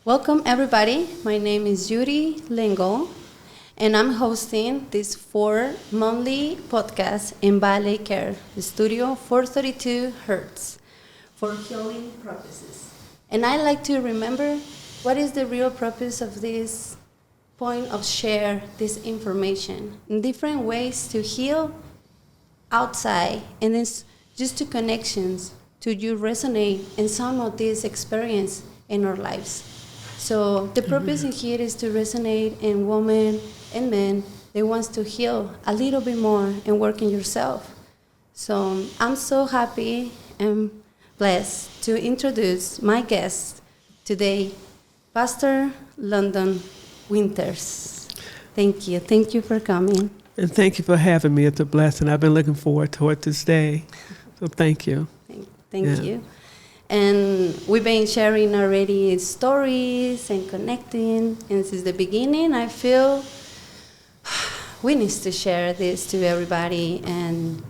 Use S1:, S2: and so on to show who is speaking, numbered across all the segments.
S1: Welcome, everybody. My name is Yuri Lengal, and I'm hosting this 4-monthly podcast in Ballet Care, the studio 432 Hertz, for healing purposes. And I like to remember what is the real purpose of this point of share this information in different ways to heal outside, and then just to connections to you resonate in some of this experience in our lives. So the purpose in here is to resonate in women and men that wants to heal a little bit more and work in yourself. So I'm so happy and blessed to introduce my guest today, Pastor Londen Winters. Thank you. Thank you for coming.
S2: And thank you for having me. It's a blessing. I've been looking forward to it this day. So thank you.
S1: Thank you. And we've been sharing already stories and connecting. And since the beginning, I feel we need to share this to everybody and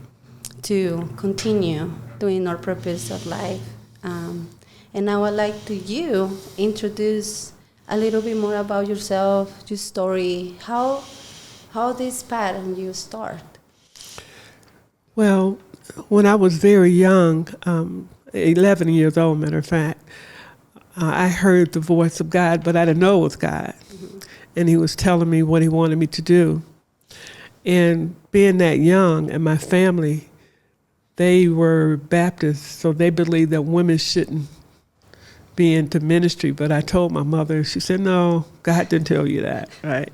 S1: to continue doing our purpose of life. And now I'd like to you introduce a little bit more about yourself, your story, how this pattern you start.
S2: Well, when I was very young, 11 years old, matter of fact, I heard the voice of God, but I didn't know it was God. Mm-hmm. And he was telling me what he wanted me to do. And being that young, and my family, they were Baptists, so they believed that women shouldn't be into ministry. But I told my mother, she said, no, God didn't tell you that, right?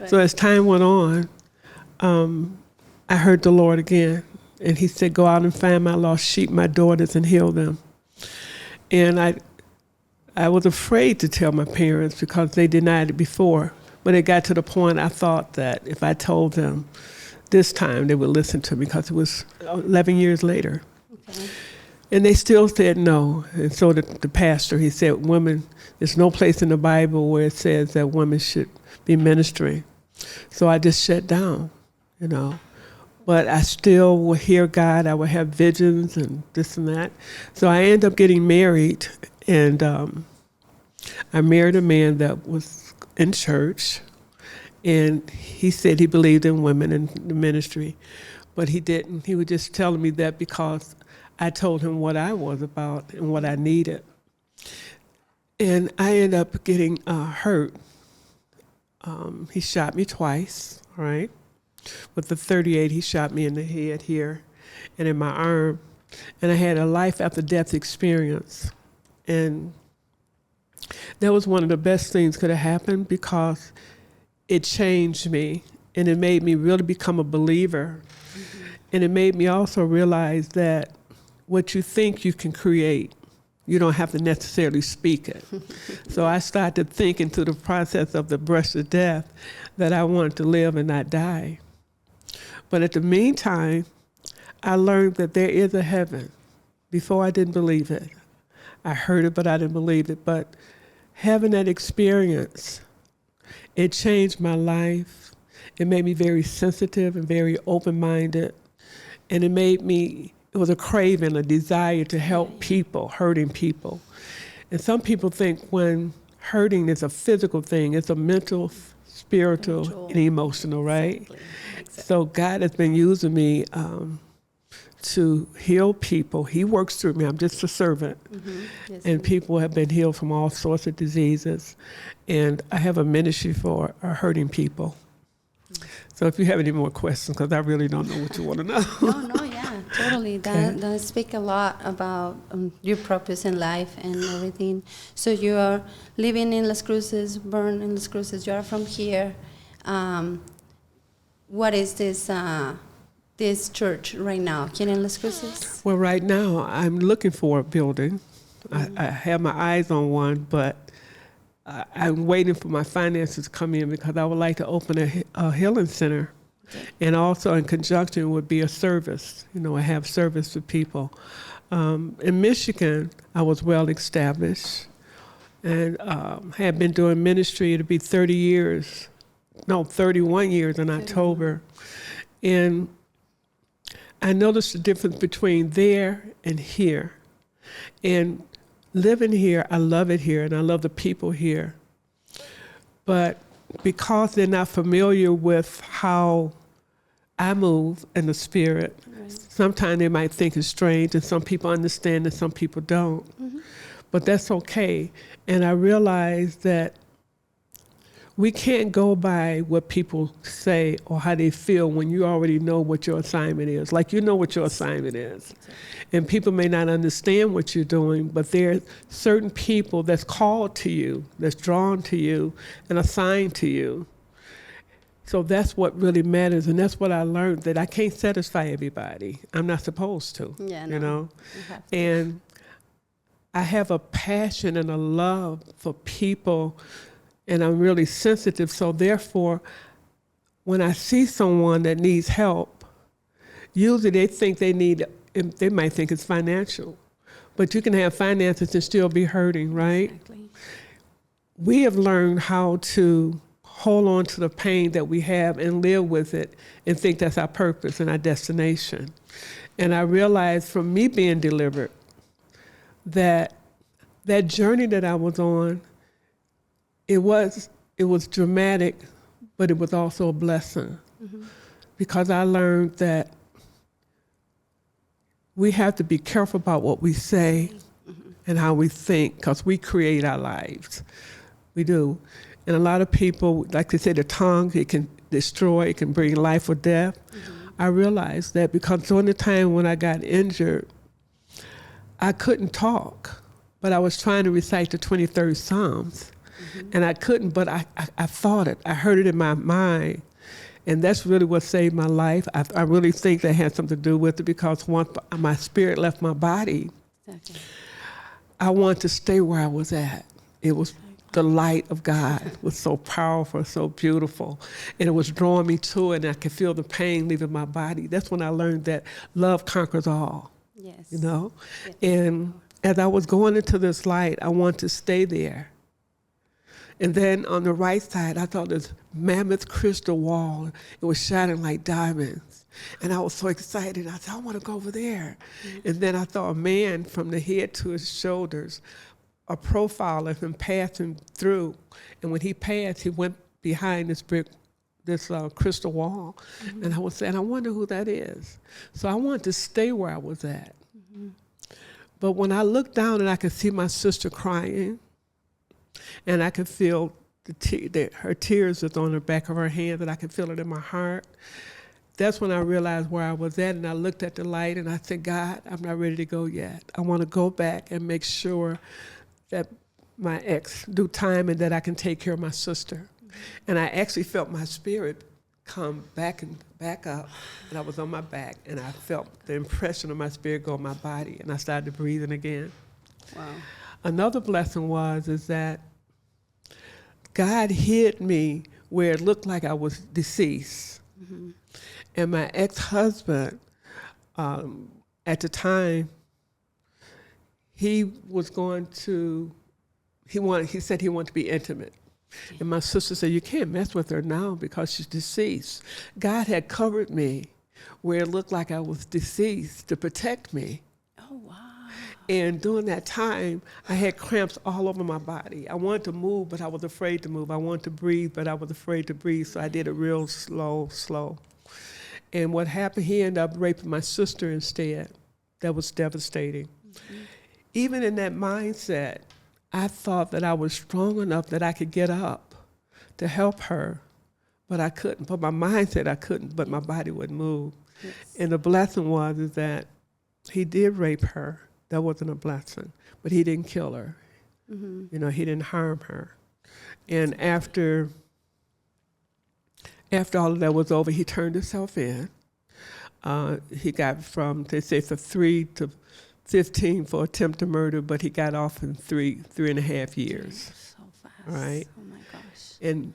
S2: So as time went on, I heard the Lord again. And he said, go out and find my lost sheep, my daughters, and heal them. And I was afraid to tell my parents because they denied it before. But it got to the point I thought that if I told them this time, they would listen to me because it was 11 years later. Okay. And they still said no. And so the pastor, he said, women, there's no place in the Bible where it says that women should be ministering. So I just shut down, you know. But I still will hear God. I will have visions and this and that. So I ended up getting married, and I married a man that was in church, and he said he believed in women and the ministry, but he didn't. He was just telling me that because I told him what I was about and what I needed. And I ended up getting hurt. He shot me twice, right? With the .38, he shot me in the head here and in my arm. And I had a life after death experience. And that was one of the best things could have happened because it changed me and it made me really become a believer. Mm-hmm. And it made me also realize that what you think you can create, you don't have to necessarily speak it. So I started thinking through the process of the brush of death that I wanted to live and not die. But at the meantime, I learned that there is a heaven. Before I didn't believe it. I heard it, but I didn't believe it. But having that experience, it changed my life. It made me very sensitive and very open-minded. And it was a craving, a desire to help people, hurting people. And some people think when hurting is a physical thing, it's a mental, spiritual, and emotional, right? Exactly. So God has been using me to heal people. He works through me. I'm just a servant. Mm-hmm. Yes, and people have been healed from all sorts of diseases. And I have a ministry for hurting people. Mm-hmm. So if you have any more questions, because I really don't know what you want to know.
S1: No, yeah, totally. That speaks a lot about your purpose in life and everything. So you are living in Las Cruces, born in Las Cruces. You are from here. What is this church right now, here in Las Cruces?
S2: Well, right now I'm looking for a building. Mm-hmm. I have my eyes on one, but I'm waiting for my finances to come in because I would like to open a healing center. Okay. And also in conjunction would be a service. You know, I have service for people. In Michigan, I was well established and had been doing ministry. It'll be 31 years in October. And I noticed the difference between there and here. And living here, I love it here, and I love the people here. But because they're not familiar with how I move in the spirit,
S1: Right.
S2: sometimes they might think it's strange, and some people understand and some people don't.
S1: Mm-hmm.
S2: But that's okay. And I realize that we can't go by what people say or how they feel when you already know what your assignment is. Like, you know what your assignment is.
S1: Exactly.
S2: And people may not understand what you're doing, but there are certain people that's called to you, that's drawn to you, and assigned to you. So that's what really matters. And that's what I learned, that I can't satisfy everybody. I'm not supposed to,
S1: Yeah,
S2: you
S1: no,
S2: know?
S1: you have to.
S2: And I have a passion and a love for people, and I'm really sensitive. So therefore, when I see someone that needs help, usually they might think it's financial. But you can have finances and still be hurting, right?
S1: Exactly.
S2: We have learned how to hold on to the pain that we have and live with it and think that's our purpose and our destination. And I realized from me being delivered that journey that I was on, it was dramatic, but it was also a blessing. Mm-hmm. Because I learned that we have to be careful about what we say mm-hmm. and how we think, because we create our lives. We do. And a lot of people, like they say, the tongue, it can destroy, it can bring life or death. Mm-hmm. I realized that because during the time when I got injured, I couldn't talk, but I was trying to recite the 23rd Psalms. Mm-hmm. And I couldn't, but I thought it. I heard it in my mind. And that's really what saved my life. I really think that had something to do with it, because once my spirit left my body, exactly. I wanted to stay where I was at. It was the light of God was so powerful, so beautiful. And it was drawing me to it, and I could feel the pain leaving my body. That's when I learned that love conquers all. Yes. You know? Yes. And as I was going into this light, I wanted to stay there. And then on the right side, I saw this mammoth crystal wall. It was shining like diamonds. And I was so excited. I said, I want to go over there. Mm-hmm. And then I saw a man from the head to his shoulders, a profile of him passing through. And when he passed, he went behind this crystal wall. Mm-hmm. And I was saying, I wonder who that is. So I wanted to stay where I was at. Mm-hmm. But when I looked down and I could see my sister crying, and I could feel her tears was on the back of her hand, and I could feel it in my heart. That's when I realized where I was at, and I looked at the light, and I said, God, I'm not ready to go yet. I want to go back and make sure that my ex do time and that I can take care of my sister. Mm-hmm. And I actually felt my spirit come back up, and I was on my back, and I felt the impression of my spirit go in my body, and I started breathing again. Wow. Another blessing is that God hid me where it looked like I was deceased. Mm-hmm. And my ex-husband, at the time, he said he wanted to be intimate. And my sister said, you can't mess with her now because she's deceased. God had covered me where it looked like I was deceased to protect me. Oh, wow. And during that time, I had cramps all over my body. I wanted to move, but I was afraid to move. I wanted to breathe, but I was afraid to breathe, so I did it real slow. And what happened, he ended up raping my sister instead. That was devastating. Mm-hmm. Even in that mindset, I thought that I was strong enough that I could get up to help her, but I couldn't. But my mind said I couldn't, but my body wouldn't move. Yes. And the blessing is that he did rape her. That wasn't a blessing, but he didn't kill her. Mm-hmm. You know, he didn't harm her. And after all of that was over, he turned himself in. He got they say for 3 to 15 for attempted murder, but he got off in 3.5 years.
S1: So fast.
S2: Right?
S1: Oh my gosh.
S2: And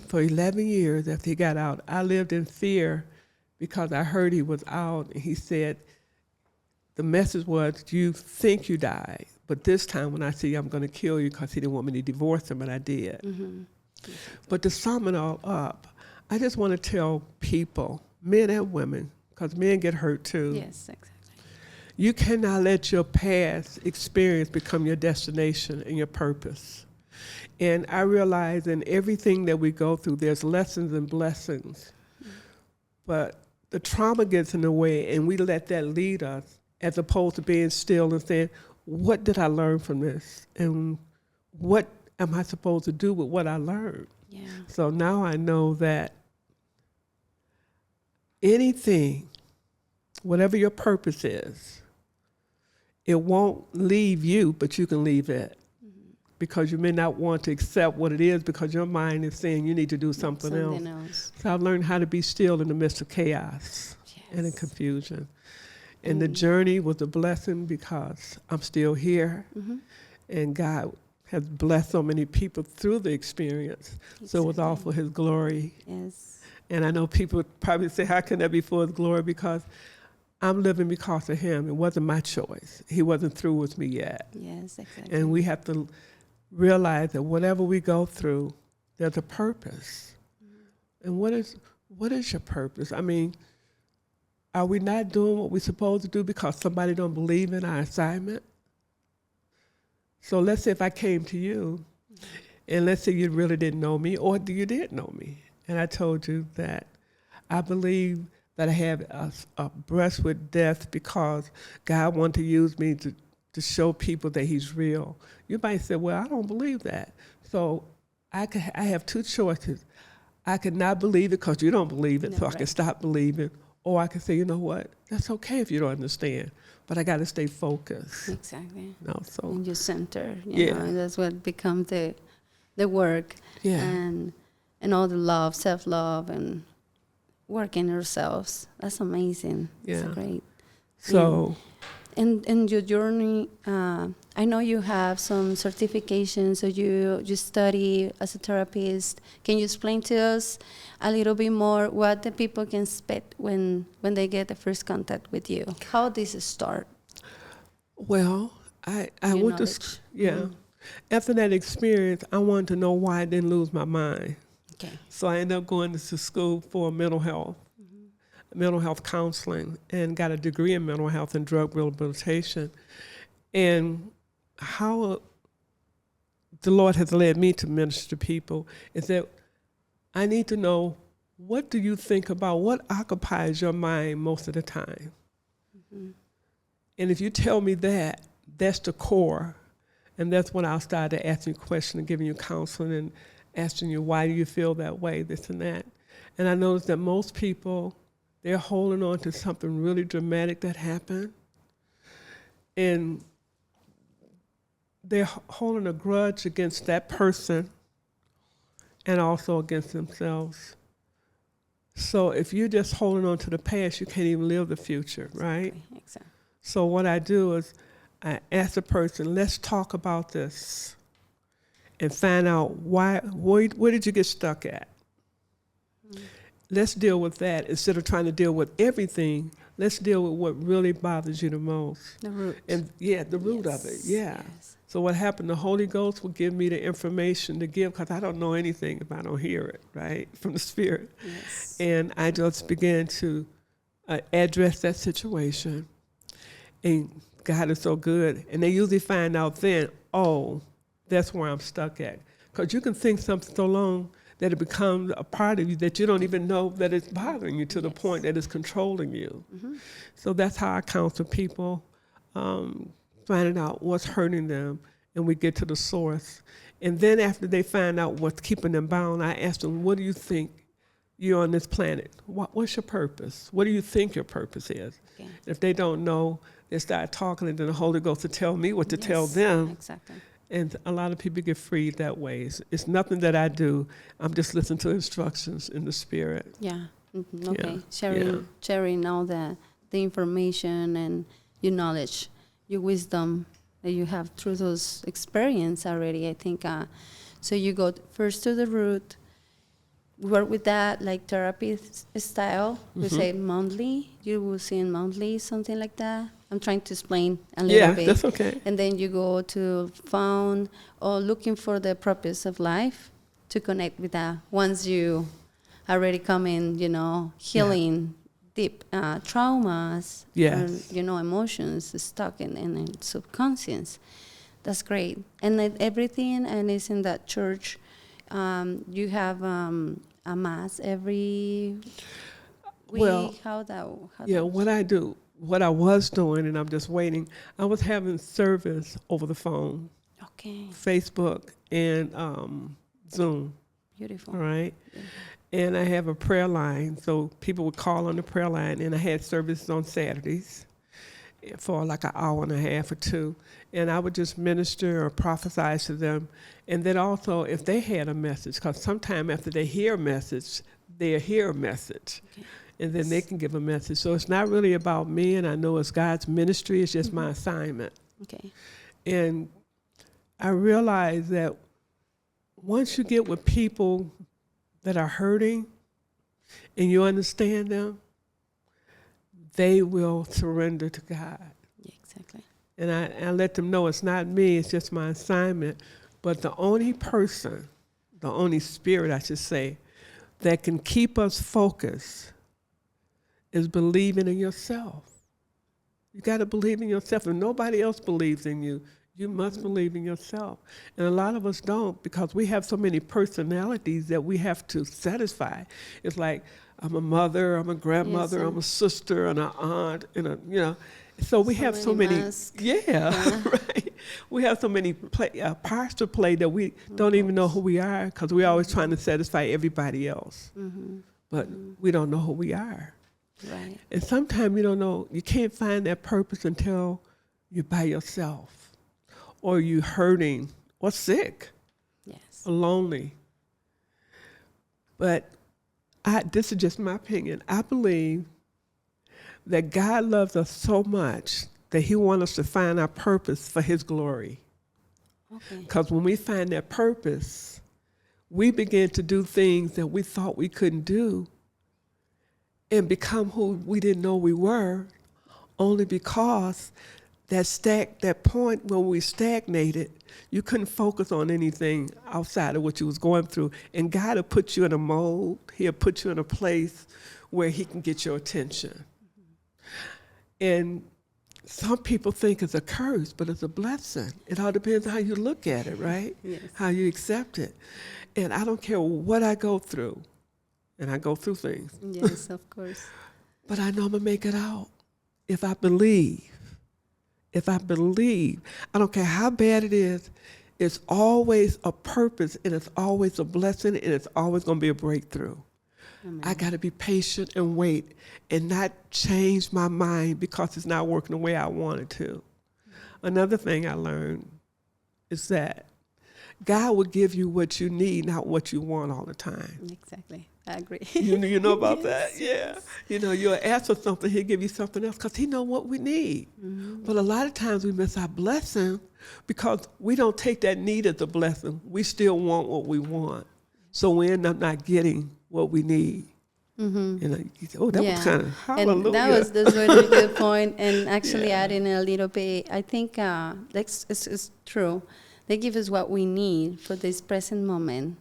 S2: for 11 years after he got out, I lived in fear because I heard he was out, and he said, the message was, you think you died, but this time when I see you, I'm going to kill you, because he didn't want me to divorce him, and I did. Mm-hmm. But to sum it all up, I just want to tell people, men and women, because men get hurt too.
S1: Yes, exactly.
S2: You cannot let your past experience become your destination and your purpose. And I realize in everything that we go through, there's lessons and blessings. But the trauma gets in the way, and we let that lead us, as opposed to being still and saying, what did I learn from this? And what am I supposed to do with what I learned?
S1: Yeah.
S2: So now I know that anything, whatever your purpose is, it won't leave you, but you can leave it. Because you may not want to accept what it is because your mind is saying you need to do something else. So I've learned how to be still in the midst of chaos and in confusion. And the journey was a blessing because I'm still here. And God has blessed so many people through the experience. So it was all for his glory.
S1: Yes.
S2: And I know people would probably say, how can that be for his glory? Because I'm living because of him. It wasn't my choice. He wasn't through with me yet.
S1: Yes, exactly.
S2: And we have to realize that whatever we go through, there's a purpose. And what is your purpose? I mean, are we not doing what we're supposed to do because somebody don't believe in our assignment? So let's say if I came to you, and let's say you really didn't know me, or you did know me, and I told you that I believe that I have a brush with death because God wanted to use me to show people that he's real. You might say, well, I don't believe that. So I have two choices. I could not believe it because you don't believe it, so I can stop believing. Or I can say, you know what, that's okay if you don't understand, but I got to stay focused.
S1: Exactly.
S2: No, so
S1: in your center, you know, and that's what becomes the work. And all the love, self-love, and working ourselves. That's amazing. That's great.
S2: So...
S1: In your journey, I know you have some certifications, so you study as a therapist. Can you explain to us a little bit more what the people can expect when they get the first contact with you? How does it start?
S2: Well, I went to after that experience, I wanted to know why I didn't lose my mind.
S1: Okay.
S2: So I ended up going to school for mental health counseling, and got a degree in mental health and drug rehabilitation. And how the Lord has led me to minister to people is that I need to know, what do you think about, what occupies your mind most of the time? And if you tell me that, that's the core. And that's when I'll start to ask you questions and giving you counseling and asking you, why do you feel that way, this and that. And I noticed that most people, they're holding on to something really dramatic that happened. And they're holding a grudge against that person and also against themselves. So if you're just holding on to the past, you can't even live the future, right?
S1: Exactly.
S2: So what I do is I ask the person, let's talk about this and find out where did you get stuck at? Let's deal with that instead of trying to deal with everything. Let's deal with what really bothers you the most.
S1: The root.
S2: And the root of it, Yes. So what happened, the Holy Ghost will give me the information to give, because I don't know anything if I don't hear it, right, from the Spirit.
S1: Yes.
S2: And I just began to address that situation. And God is so good. And they usually find out then, oh, that's where I'm stuck at. Because you can think something so long that it becomes a part of you that you don't even know that it's bothering you to the point that it's controlling you. So that's how I counsel people, finding out what's hurting them, and we get to the source. And then after they find out what's keeping them bound, I ask them, what do you think you're on this planet? What's your purpose? What do you think your purpose is? Okay. If they don't know, they start talking, and then the Holy Ghost will tell me what to tell them.
S1: Exactly.
S2: And a lot of people get freed that way. It's nothing that I do. I'm just listening to instructions in the Spirit.
S1: Yeah. Okay. Sharing all the information and your knowledge, your wisdom that you have through those experience already. I think so. You go first to the root. Work with that like therapy style. We say monthly. You will see in monthly something like that. I'm trying to explain a little bit.
S2: Yeah, that's okay.
S1: And then you go to found or looking for the purpose of life to connect with that. Once you already come in, healing deep traumas,
S2: Yes.
S1: or, emotions stuck in subconscious. That's great. And everything, and it's in that church. You have a mass every week.
S2: Well,
S1: How
S2: yeah,
S1: that
S2: what I was doing, and I'm just waiting, I was having service over the phone,
S1: Okay.
S2: Facebook, and Zoom,
S1: Beautiful.
S2: all right?
S1: Yeah.
S2: And I have a prayer line, so people would call on the prayer line, and I had services on Saturdays for like an hour and a half or two, and I would just minister or prophesy to them. And then also, if they had a message, because sometime after they hear a message, they'll hear a message.
S1: Okay.
S2: And then they can give a message. So it's not really about me, and I know it's God's ministry, it's just my assignment.
S1: Okay.
S2: And I realize that once you get with people that are hurting and you understand them, they will surrender to God.
S1: Yeah, exactly.
S2: And I let them know it's not me, it's just my assignment. But the only person, the only spirit, I should say, that can keep us focused is believing in yourself. You got to believe in yourself. If nobody else believes in you, you must believe in yourself. And a lot of us don't, because we have so many personalities that we have to satisfy. It's like, I'm a mother, I'm a grandmother,
S1: Yes,
S2: I'm a sister, and an aunt, and so we have so many,
S1: masks.
S2: yeah. Right. We have so many parts to play that we don't even know who we are, because we're always trying to satisfy everybody else. But we don't know who we are.
S1: Right.
S2: And sometimes you don't know, you can't find that purpose until you're by yourself, or you're hurting, or sick,
S1: Yes.
S2: or lonely. But this is just my opinion. I believe that God loves us so much that he wants us to find our purpose for his glory.
S1: Okay.
S2: Because when we find that purpose, we begin to do things that we thought we couldn't do and become who we didn't know we were, only because that point when we stagnated, you couldn't focus on anything outside of what you was going through. And God will put you in a mold. He'll put you in a place where he can get your attention. And some people think it's a curse, but it's a blessing. It all depends on how you look at it, right?
S1: Yes.
S2: How you accept it. And I don't care what I go through, and I go through things,
S1: Yes, of course.
S2: but I know I'm gonna make it out if I believe. If I believe, I don't care how bad it is, it's always a purpose, and it's always a blessing, and it's always gonna be a breakthrough.
S1: Amen.
S2: I gotta be patient and wait and not change my mind because it's not working the way I want it to. Another thing I learned is that God will give you what you need, not what you want all the time.
S1: Exactly. I agree.
S2: You know about
S1: Yes,
S2: that? Yeah. You'll ask for something, he'll give you something else because he knows what we need. But a lot of times we miss our blessing because we don't take that need as a blessing. We still want what we want. So we end up not getting what we need. You say, oh, that was kind of hallelujah.
S1: And that's a really good point. And actually adding a little bit, I think it's true. They give us what we need for this present moment.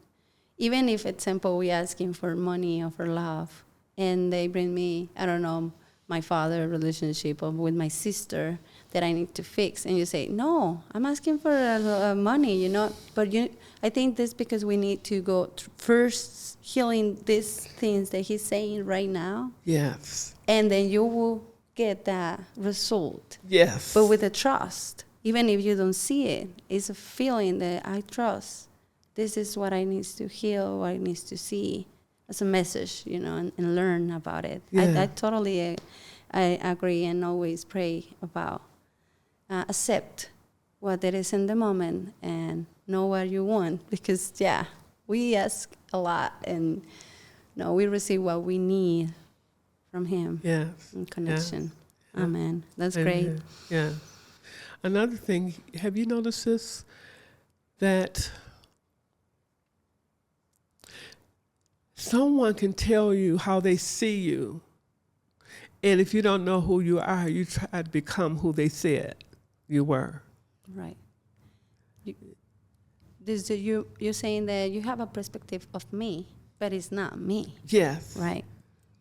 S1: Even if, for example, we asking for money or for love, and they bring me, I don't know, my father relationship or with my sister that I need to fix, and you say, no, I'm asking for money, But I think this because we need to go first healing these things that he's saying right now.
S2: Yes.
S1: And then you will get that result.
S2: Yes.
S1: But with the trust, even if you don't see it, it's a feeling that I trust. This is what I need to heal, what I need to see as a message, and learn about it.
S2: Yeah.
S1: I totally I agree and always pray about accept what it is in the moment and know what you want. Because, we ask a lot and we receive what we need from him.
S2: Yes.
S1: In connection.
S2: Yeah.
S1: Amen. That's
S2: Amen.
S1: great.
S2: Yeah. Another thing, have you noticed this? That someone can tell you how they see you, and if you don't know who you are, you try to become who they said you were.
S1: Right. You're saying that you have a perspective of me, but it's not me.
S2: Yes.
S1: Right.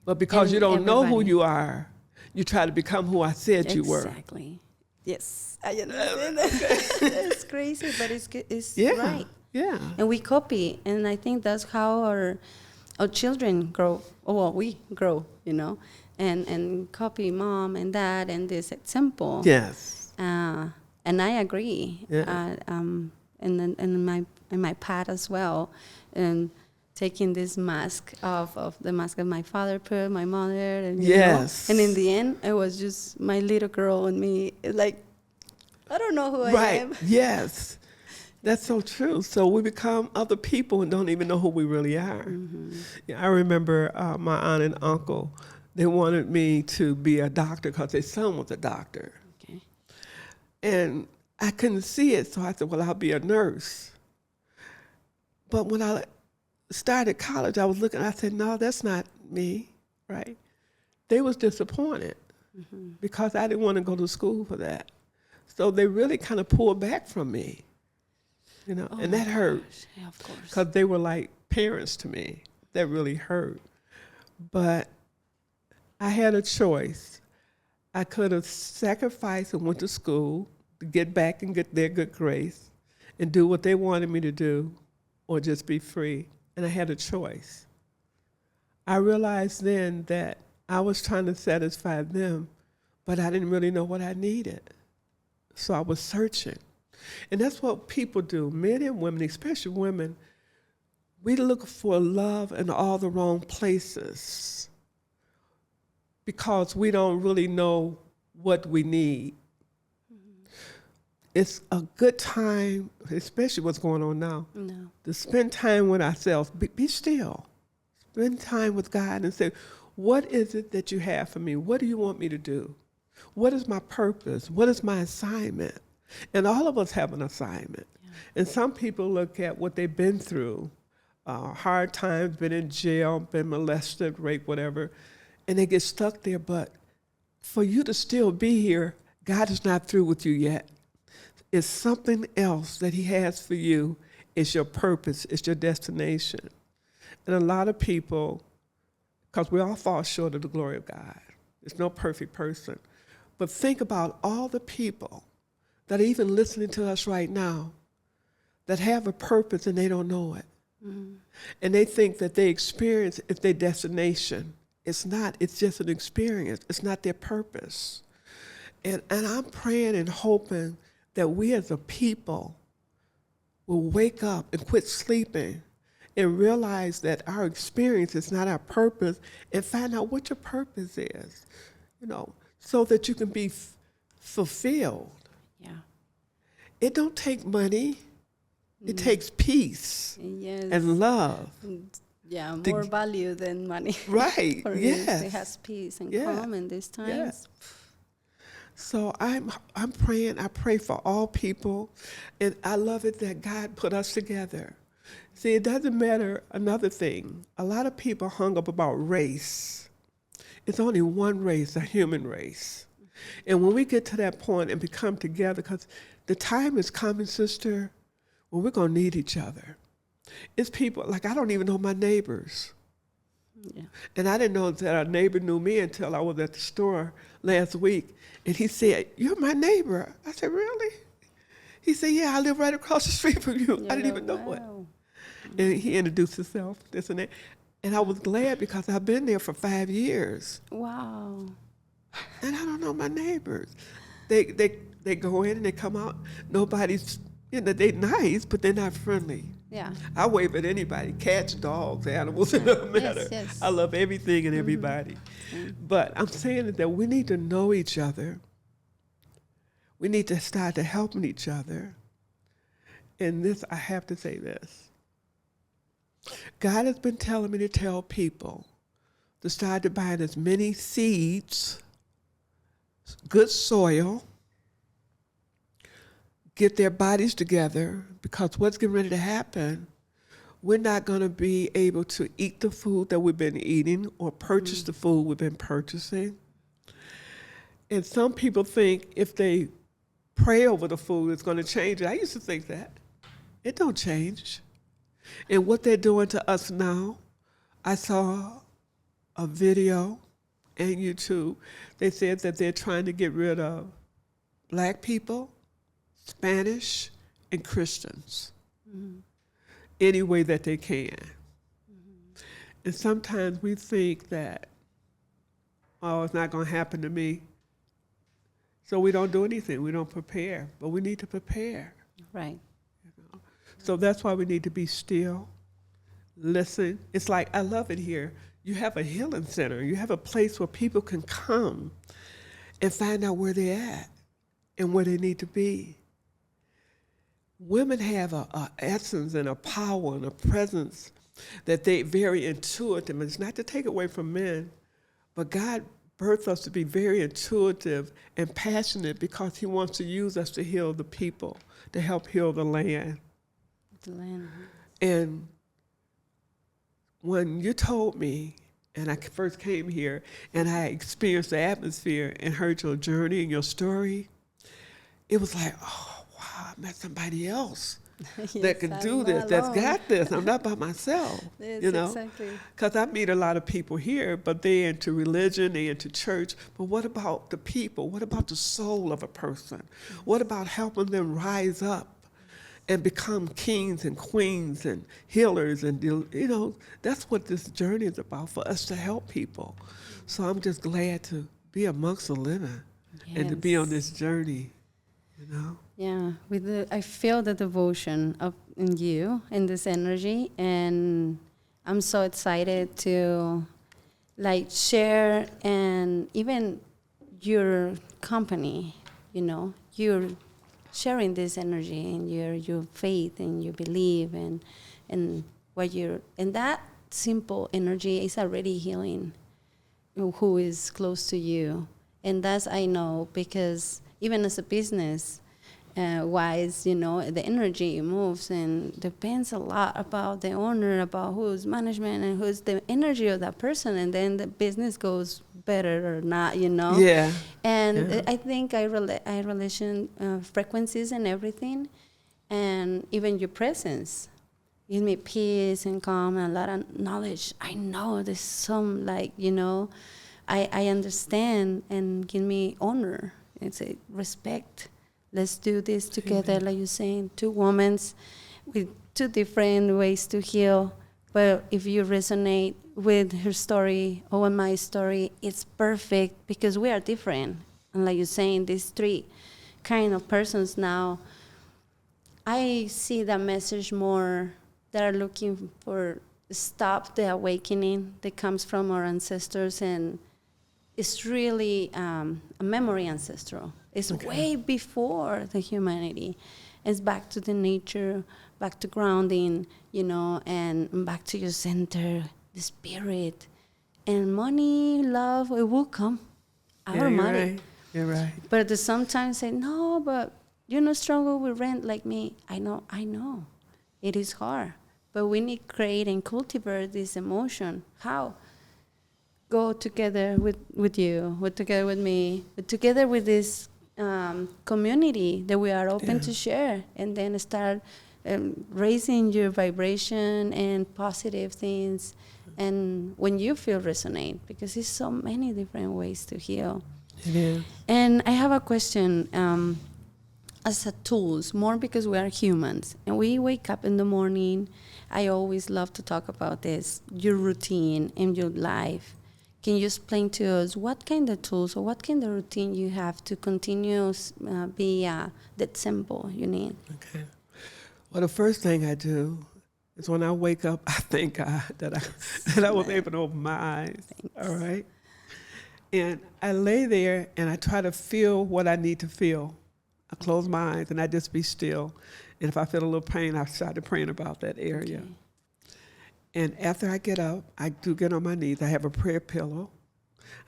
S2: But because
S1: And
S2: you don't know who
S1: everybody.
S2: you are, you try to become who I said you were.
S1: Exactly. Yes, I understand that. It's crazy, but it's
S2: Yeah.
S1: right.
S2: Yeah.
S1: And we copy, and I think that's how our children grow. Oh, well, we grow, and copy mom and dad and this example.
S2: Yes.
S1: And I agree.
S2: Yeah.
S1: And then in my path as well, and taking this mask of the mask of my father put, my mother, and
S2: Yes.
S1: and in the end, it was just my little girl and me. Like, I don't know who I
S2: Right.
S1: am.
S2: Yes. That's so true. So we become other people and don't even know who we really are.
S1: Mm-hmm.
S2: Yeah, I remember my aunt and uncle, they wanted me to be a doctor because their son was a doctor.
S1: Okay.
S2: And I couldn't see it, so I said, well, I'll be a nurse. But when I started college, I was looking, I said, no, that's not me, right? They was disappointed because I didn't want to go to school for that. So they really kind of pulled back from me, and that hurt.
S1: Yeah, of course.
S2: Because they were like parents to me. That really hurt. But I had a choice. I could have sacrificed and went to school to get back and get their good grace and do what they wanted me to do, or just be free. And I had a choice. I realized then that I was trying to satisfy them, but I didn't really know what I needed. So I was searching. And that's what people do, men and women, especially women. We look for love in all the wrong places because we don't really know what we need. It's a good time, especially what's going on now, to spend time with ourselves. Be still. Spend time with God and say, what is it that you have for me? What do you want me to do? What is my purpose? What is my assignment? And all of us have an assignment. Yeah. And some people look at what they've been through, hard times, been in jail, been molested, raped, whatever, and they get stuck there. But for you to still be here, God is not through with you yet. It's something else that he has for you. It's your purpose. It's your destination. And a lot of people, because we all fall short of the glory of God. There's no perfect person. But think about all the people that are even listening to us right now that have a purpose and they don't know it. Mm-hmm. And they think that their experience is their destination. It's not. It's just an experience. It's not their purpose. And I'm praying and hoping that we as a people will wake up and quit sleeping and realize that our experience is not our purpose, and find out what your purpose is, so that you can be fulfilled.
S1: Yeah.
S2: It don't take money. It takes peace and love.
S1: Yeah, more value than money.
S2: Right, yes.
S1: It has peace and calm in these times.
S2: Yes. So I'm praying. I pray for all people, and I love it that God put us together. See, it doesn't matter. Another thing, a lot of people hung up about race. It's only one race, a human race. And when we get to that point and become together, because the time is coming, sister, when we're going to need each other. It's people, like I don't even know my neighbors. Yeah. And I didn't know that our neighbor knew me until I was at the store last week. And he said, "You're my neighbor." I said, "Really?" He said, "Yeah, I live right across the street from you." I didn't even know it. And he introduced himself, this and that. And I was glad because I've been there for 5 years.
S1: Wow.
S2: And I don't know my neighbors. They go in and they come out. Nobody's, they're nice, but they're not friendly.
S1: Yeah.
S2: I wave at anybody, cats, dogs, animals, it doesn't matter.
S1: Yes.
S2: I love everything and everybody. Mm-hmm. But I'm saying that we need to know each other. We need to start to helping each other. And this, I have to say this. God has been telling me to tell people to start to buy as many seeds, good soil, get their bodies together, because what's getting ready to happen, we're not going to be able to eat the food that we've been eating or purchase the food we've been purchasing. And some people think if they pray over the food, it's going to change it. I used to think that. It don't change. And what they're doing to us now, I saw a video and YouTube. They said that they're trying to get rid of black people, Spanish, and Christians any way that they can. And sometimes we think that, oh, it's not going to happen to me. So we don't do anything. We don't prepare. But we need to prepare.
S1: Right.
S2: So that's why we need to be still, listen. It's like, I love it here. You have a healing center. You have a place where people can come and find out where they're at and where they need to be. Women have a essence and a power and a presence that they very intuitive. And it's not to take away from men, but God birthed us to be very intuitive and passionate because he wants to use us to heal the people, to help heal the land.
S1: The land.
S2: And when you told me, and I first came here, and I experienced the atmosphere and heard your journey and your story, it was like, oh, wow, I met somebody else
S1: Yes,
S2: that can
S1: I'm
S2: do
S1: not
S2: this, that's
S1: alone.
S2: got this. I'm not by myself,
S1: Yes,
S2: you know?
S1: exactly.
S2: Because I meet a lot of people here, but they're into religion, they're into church. But what about the people? What about the soul of a person? What about helping them rise up and become kings and queens and healers? And, you know, that's what this journey is about, for us to help people. So I'm just glad to be amongst the living and to be on this journey, you know?
S1: Yeah, I feel the devotion in you and this energy, and I'm so excited to like share, and even your company, you know, you're sharing this energy and your faith and your belief and what and that simple energy is already healing who is close to you, and that's I know because even as a business. Wise, you know, the energy moves and depends a lot about the owner, about who's management and who's the energy of that person, and then the business goes better or not, you know.
S2: Yeah.
S1: And
S2: Yeah.
S1: I think I relation frequencies and everything, and even your presence give me peace and calm and a lot of knowledge. I know there's some like, you know, I understand, and give me honor. It's a respect. Let's do this together, like you're saying, two women with two different ways to heal. But if you resonate with her story or with my story, it's perfect because we are different. And like you're saying, these three kind of persons now, I see that message more that are looking for stop the awakening that comes from our ancestors, and it's really a memory ancestral. It's way before the humanity. It's back to the nature, back to grounding, you know, and back to your center, the spirit. And money, love, it will come automatic.
S2: You're right.
S1: But at the sometimes say, no, but you're not struggle with rent like me. I know. It is hard. But we need to create and cultivate this emotion. How? Go together with you, together with me, together with this community that we are open to share, and then start raising your vibration and positive things. And when you feel resonate, because there's so many different ways to heal.
S2: It is.
S1: And I have a question. As a tools, more because we are humans and we wake up in the morning. I always love to talk about this, your routine in your life. Can you explain to us what kind of tools or what kind of routine you have to continue be that simple you need?
S2: Okay. Well, the first thing I do is when I wake up, I thank God that I was able to open my eyes.
S1: Thanks.
S2: All right. And I lay there and I try to feel what I need to feel. I close my eyes and I just be still. And if I feel a little pain, I start praying about that area.
S1: Okay.
S2: And after I get up, I do get on my knees. I have a prayer pillow.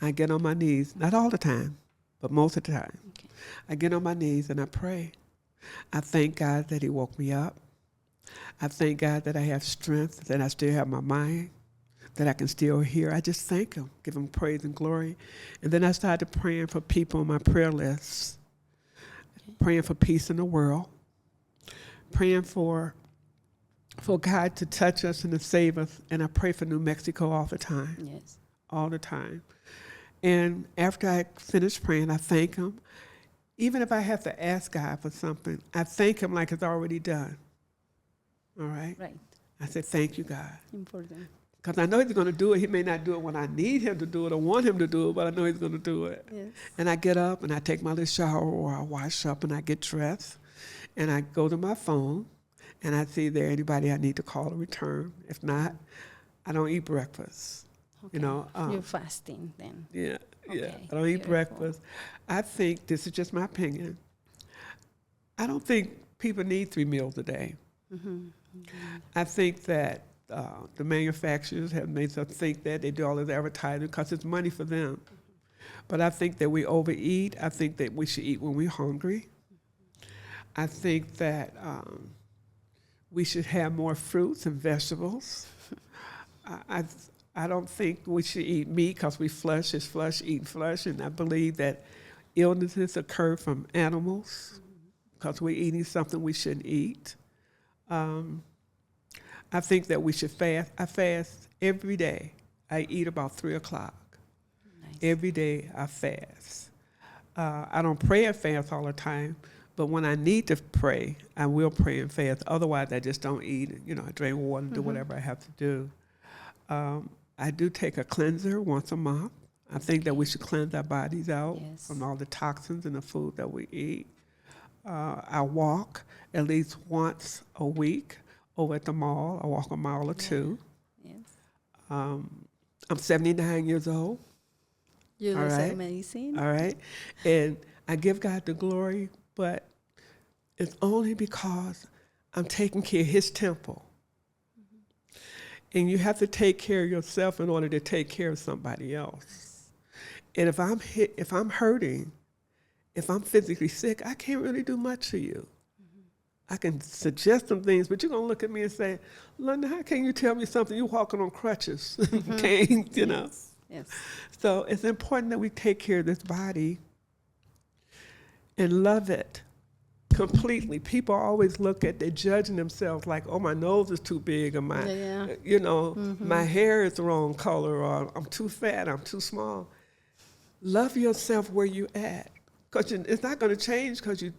S2: I get on my knees, not all the time, but most of the time.
S1: Okay.
S2: I get on my knees and I pray. I thank God that he woke me up. I thank God that I have strength, that I still have my mind, that I can still hear. I just thank him, give him praise and glory. And then I started praying for people on my prayer list, praying for peace in the world, praying for God to touch us and to save us. And I pray for New Mexico all the time.
S1: Yes.
S2: all the time. And after I finish praying, I thank him. Even if I have to ask God for something, I thank him like it's already done. All right?
S1: Right.
S2: I said, thank you, God.
S1: Important.
S2: Because I know he's going to do it. He may not do it when I need him to do it or want him to do it, but I know he's going to do it.
S1: Yes.
S2: And I get up and I take my little shower, or I wash up and I get dressed. And I go to my phone and I see there anybody I need to call to return. If not, I don't eat breakfast.
S1: Okay.
S2: You know,
S1: You're fasting then.
S2: Yeah,
S1: Okay,
S2: yeah. I don't eat
S1: beautiful.
S2: breakfast. I think, this is just my opinion, I don't think people need 3 meals a day. I think that the manufacturers have made us think that they do all this advertising because it's money for them. But I think that we overeat. I think that we should eat when we're hungry. I think that we should have more fruits and vegetables. I don't think we should eat meat because we flesh is flesh, eating flesh. And I believe that illnesses occur from animals because we're eating something we shouldn't eat. I think that we should fast. I fast every day. I eat about 3 o'clock.
S1: Nice.
S2: Every day I fast. I don't pray and fast all the time, but when I need to pray, I will pray and fast. Otherwise, I just don't eat. You know, I drink water and do whatever I have to do. I do take a cleanser once a month. I think that we should cleanse our bodies out
S1: Yes.
S2: from all the toxins in the food that we eat. I walk at least once a week over at the mall. I walk a mile or two.
S1: Yes.
S2: I'm 79 years old.
S1: You
S2: All
S1: look
S2: right.
S1: amazing.
S2: All right. And I give God the glory, but it's only because I'm taking care of his temple. And you have to take care of yourself in order to take care of somebody else. And if I'm hurting, if I'm physically sick, I can't really do much for you. I can suggest some things, but you're going to look at me and say, Londen, how can you tell me something? You're walking on crutches, canes, you know.
S1: Yes.
S2: So it's important that we take care of this body and love it completely. People always look at, they're judging themselves like, oh, my nose is too big, or my, you know, my hair is the wrong color, or I'm too fat, I'm too small. Love yourself where you at. Because it's not going to change because you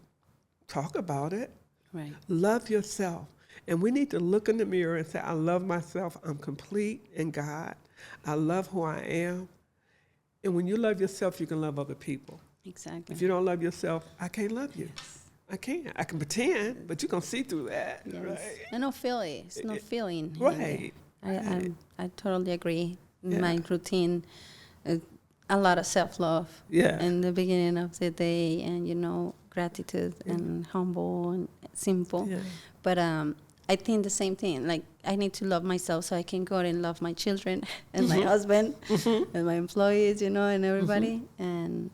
S2: talk about it.
S1: Right.
S2: Love yourself. And we need to look in the mirror and say, I love myself. I'm complete in God. I love who I am. And when you love yourself, you can love other people.
S1: Exactly.
S2: If you don't love yourself, I can't love you. I can't. I can pretend, but you can see through that.
S1: Yes.
S2: Right?
S1: I don't feel it. It's not feeling.
S2: Right.
S1: I totally agree.
S2: Yeah.
S1: My routine, a lot of self-love.
S2: Yeah.
S1: In the beginning of the day, and you know, gratitude and humble and simple.
S2: Yeah.
S1: But I think the same thing. Like, I need to love myself so I can go out and love my children and my husband and my employees, you know, and everybody. And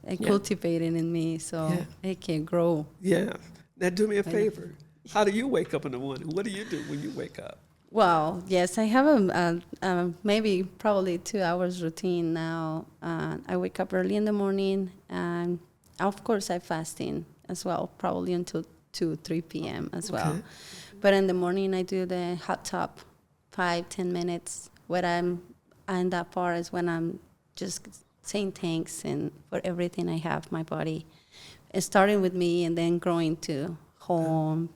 S1: I cultivate it in me so it can grow.
S2: Yeah. Now do me a favor. How do you wake up in the morning? What do you do when you wake up?
S1: Well, yes, I have a maybe probably 2 hours routine now. I wake up early in the morning, and of course I fasting as well, probably until 2-3 p.m. as well. But in the morning I do the hot tub, 5-10 minutes. And that part is when I'm just saying thanks and for everything I have, my body. It's starting with me and then growing to home,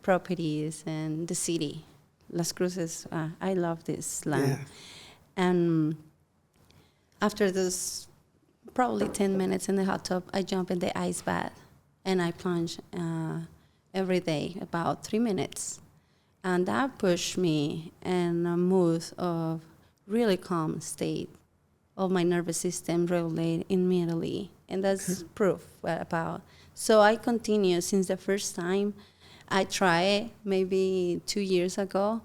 S1: properties, and the city. Las Cruces, I love this land.
S2: Yeah.
S1: And after those probably 10 minutes in the hot tub, I jump in the ice bath and I plunge every day about 3 minutes. And that pushed me in a mood of really calm state of my nervous system regulate immediately. And that's proof about. So I continue since the first time I tried maybe 2 years ago.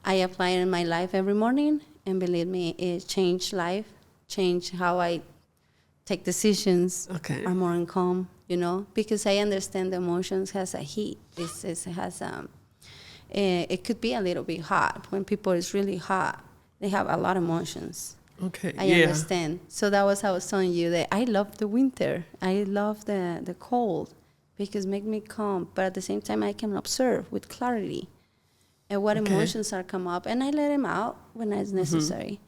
S1: I apply it in my life every morning, and believe me, it changed life, changed how I take decisions. I'm more in calm, you know, because I understand the emotions has a heat. It could be a little bit hot. When people is really hot, they have a lot of emotions. I understand. So that was how I was telling you that I love the winter. I love the cold. Because make me calm, but at the same time I can observe with clarity and what emotions are come up, and I let them out when it's necessary.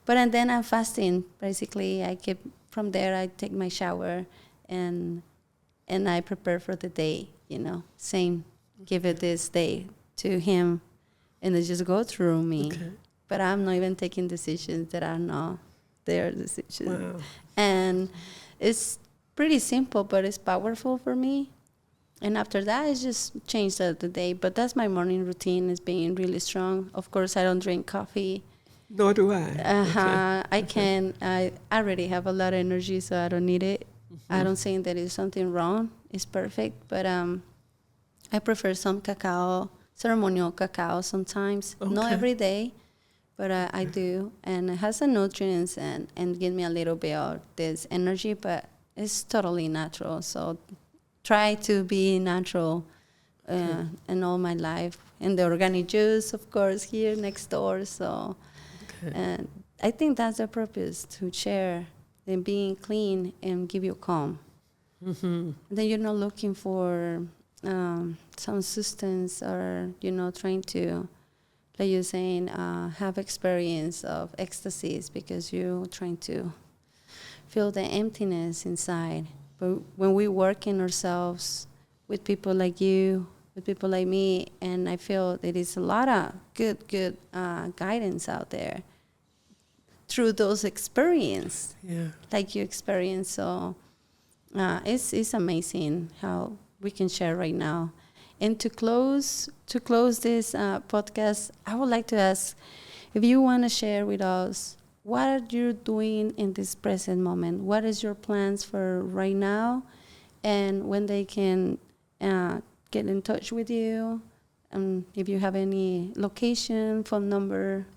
S1: and then I'm fasting. Basically, from there, I take my shower and I prepare for the day, same, give it this day to him, and it just go through me.
S2: Okay.
S1: But I'm not even taking decisions that are not their decisions.
S2: Wow.
S1: And it's pretty simple, but it's powerful for me. And after that, it's just changed the day. But that's my morning routine, is being really strong. Of course, I don't drink coffee.
S2: Nor do I.
S1: I already have a lot of energy, so I don't need it. I don't say that there's something wrong. It's perfect. But I prefer some cacao, ceremonial cacao sometimes. Not every day, but I do. And it has the nutrients and give me a little bit of this energy, but it's totally natural. So try to be natural in all my life. And the organic juice, of course, here next door. So, and I think that's the purpose, to share and being clean and give you calm. Then you're not looking for some substance or, trying to, like you're saying, have experience of ecstasies, because you're trying to feel the emptiness inside. But when we work in ourselves with people like you, with people like me, and I feel there is a lot of good guidance out there through those experiences, like you experience. So it's amazing how we can share right now. And to close this podcast, I would like to ask if you want to share with us, what are you doing in this present moment? What is your plans for right now, and when they can get in touch with you? If you have any location, phone number,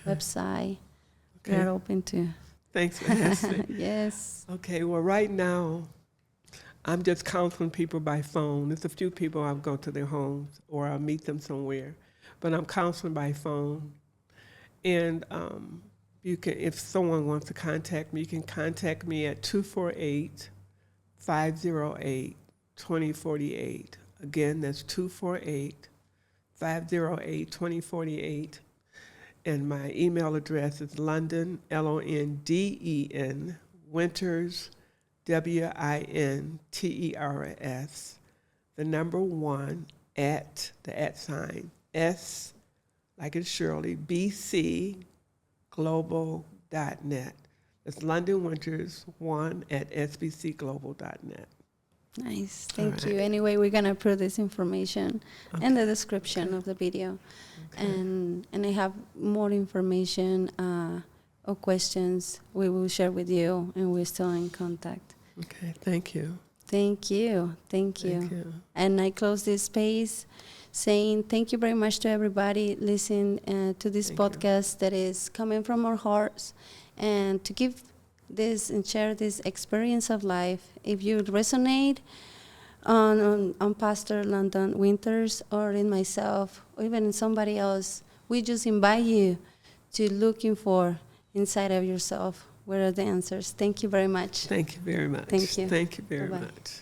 S1: website, we are open to.
S2: Thanks for asking.
S1: Yes.
S2: Okay, well, right now, I'm just counseling people by phone. There's a few people I'll go to their homes or I'll meet them somewhere, but I'm counseling by phone. And you can, if someone wants to contact me, you can contact me at 248-508-2048. Again, that's 248-508-2048. And my email address is Londen, Londen, Winters, WINTERS, the number 1 at the @ S, like it's Shirley, BC Global.net. It's Londen Winters 1 at SBCglobal.net.
S1: Nice, thank you. Anyway, we're gonna put this information in the description of the video, and I have more information or questions we will share with you, and we're still in contact.
S2: Okay, thank you.
S1: Thank you. And I close this space saying thank you very much to everybody listening to this podcast that is coming from our hearts, and to give this and share this experience of life. If you resonate on Pastor Londen Winters, or in myself, or even in somebody else, we just invite you to looking for inside of yourself, where are the answers. Thank you very much.
S2: Thank you very much.
S1: Thank you.
S2: Thank you very
S1: Bye-bye.
S2: much.